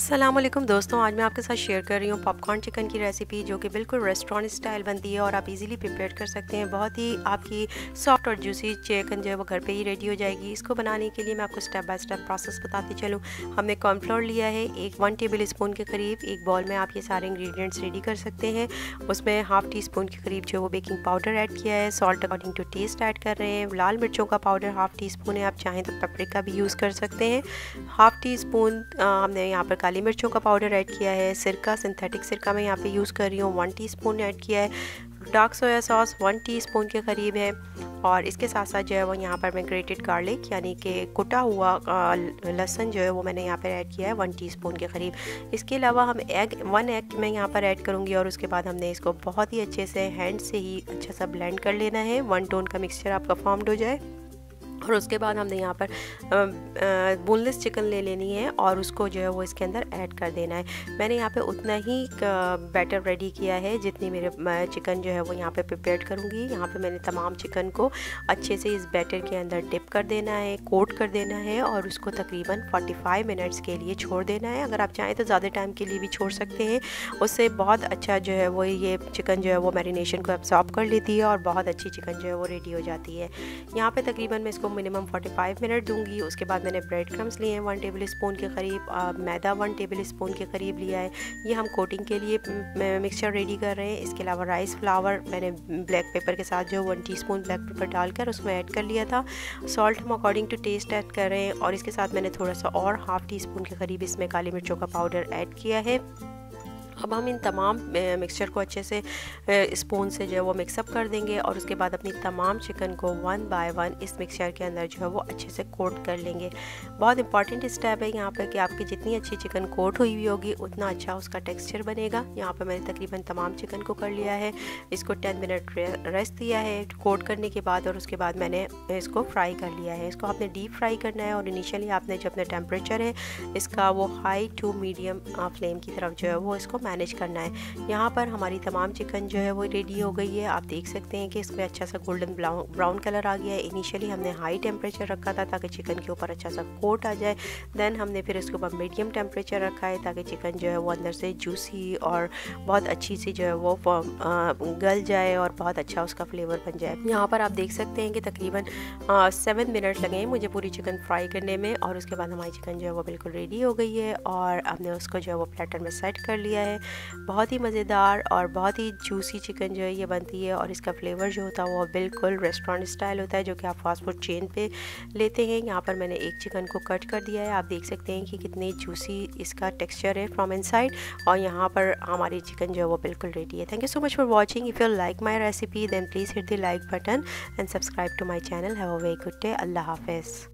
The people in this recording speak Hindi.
अस्सलाम वालेकुम दोस्तों, आज मैं आपके साथ शेयर कर रही हूँ पॉपकॉर्न चिकन की रेसिपी जो कि बिल्कुल रेस्टोरेंट स्टाइल बनती है और आप इजीली प्रिपेयर कर सकते हैं। बहुत ही आपकी सॉफ्ट और जूसी चिकन जो है वो घर पे ही रेडी हो जाएगी। इसको बनाने के लिए मैं आपको स्टेप बाय स्टेप प्रोसेस बताती चलूँ। हमने कॉर्नफ्लोर लिया है 1 टेबल स्पून के करीब। एक बॉल में आप ये सारे इंग्रेडिएंट्स रेडी कर सकते हैं। उसमें हाफ़ टी स्पून के करीब जो वो बेकिंग पाउडर ऐड किया है। Salt according to taste add कर रहे हैं। लाल मिर्चों का पाउडर हाफ़ टी स्पून है, आप चाहें तो पेपरिका भी यूज़ कर सकते हैं। हाफ़ टी स्पून हमने यहाँ पर काली मिर्चों का पाउडर ऐड किया है। सिरका, सिंथेटिक सिरका मैं यहाँ पे यूज़ कर रही हूँ, 1 टीस्पून ऐड किया है। डार्क सोया सॉस 1 टीस्पून के करीब है। और इसके साथ साथ जो है वो यहाँ पर मैं ग्रेटेड गार्लिक यानी कि कुटा हुआ लहसुन जो है वो मैंने यहाँ पर ऐड किया है 1 टीस्पून के करीब। इसके अलावा हम 1 एग मैं यहाँ पर ऐड करूँगी और उसके बाद हमने इसको बहुत ही अच्छे से हैंड से ही अच्छा सा ब्लेंड कर लेना है। 1 टोन का मिक्सचर आपका फॉर्म्ड हो जाए। और उसके बाद हमने यहाँ पर बोनलेस चिकन ले लेनी है और उसको जो है वो इसके अंदर ऐड कर देना है। मैंने यहाँ पे उतना ही बैटर रेडी किया है जितनी मेरे चिकन जो है वो यहाँ पे प्रिपेयर करूँगी। यहाँ पे मैंने तमाम चिकन को अच्छे से इस बैटर के अंदर डिप कर देना है, कोट कर देना है और उसको तकरीबन 45 मिनट्स के लिए छोड़ देना है। अगर आप चाहें तो ज़्यादा टाइम के लिए भी छोड़ सकते हैं। उससे बहुत अच्छा जो है वो ये चिकन जो है वो मैरिनेशन को एब्सॉर्ब कर लेती है और बहुत अच्छी चिकन जो है वो रेडी हो जाती है। यहाँ पर तकरीबन मैं इसको मिनिमम 45 मिनट दूंगी। उसके बाद मैंने ब्रेड क्रम्स लिए हैं 1 टेबल स्पून के करीब। मैदा 1 टेबल स्पून के करीब लिया है। ये हम कोटिंग के लिए मिक्सचर रेडी कर रहे हैं। इसके अलावा राइस फ्लावर मैंने ब्लैक पेपर के साथ जो 1 टीस्पून ब्लैक पेपर डालकर उसमें ऐड कर लिया था। सॉल्ट हम अकॉर्डिंग टू टेस्ट ऐड कर रहे हैं और इसके साथ मैंने थोड़ा सा और हाफ़ टी स्पून के करीब इसमें काली मिर्चों का पाउडर ऐड किया है। अब हम इन तमाम मिक्सचर को अच्छे से स्पून से जो है वो मिक्सअप कर देंगे और उसके बाद अपनी तमाम चिकन को 1 बाय 1 इस मिक्सचर के अंदर जो है वो अच्छे से कोट कर लेंगे। बहुत इंपॉर्टेंट स्टेप है यहाँ पर कि आपकी जितनी अच्छी चिकन कोट हुई हुई होगी उतना अच्छा उसका टेक्सचर बनेगा। यहाँ पर मैंने तकरीबन तमाम चिकन को कर लिया है। इसको 10 मिनट रेस्ट दिया है कोट करने के बाद और उसके बाद मैंने इसको फ्राई कर लिया है। इसको आपने डीप फ्राई करना है और इनिशियली आपने जो अपना टेम्परेचर है इसका वो हाई टू मीडियम फ्लेम की तरफ जो है वो इसको मैनेज करना है। यहाँ पर हमारी तमाम चिकन जो है वो रेडी हो गई है। आप देख सकते हैं कि इसमें अच्छा सा गोल्डन ब्राउन कलर आ गया है। इनिशियली हमने हाई टेम्परेचर रखा था ताकि चिकन के ऊपर अच्छा सा कोट आ जाए। देन हमने फिर इसके ऊपर मीडियम टेम्परेचर रखा है ताकि चिकन जो है वो अंदर से जूसी और बहुत अच्छी सी जो है वो गल जाए और बहुत अच्छा उसका फ्लेवर बन जाए। यहाँ पर आप देख सकते हैं कि तकरीबन 7 मिनट लगे हैं मुझे पूरी चिकन फ्राई करने में और उसके बाद हमारी चिकन जो है वो बिल्कुल रेडी हो गई है और हमने उसको जो है वो प्लेटर में सेट कर लिया है। बहुत ही मज़ेदार और बहुत ही जूसी चिकन जो है ये बनती है और इसका फ्लेवर जो होता है वो बिल्कुल रेस्टोरेंट स्टाइल होता है जो कि आप फास्ट फूड चेन पे लेते हैं। यहाँ पर मैंने एक चिकन को कट कर दिया है। आप देख सकते हैं कि कितनी जूसी इसका टेक्सचर है फ्रॉम इनसाइड और यहाँ पर हमारी चिकन जो है वो बिल्कुल रेडी है। Thank you so much for watching. If you like my recipe then please hit the like button and subscribe to my channel. Have a very good day. अल्लाह हाफिज़।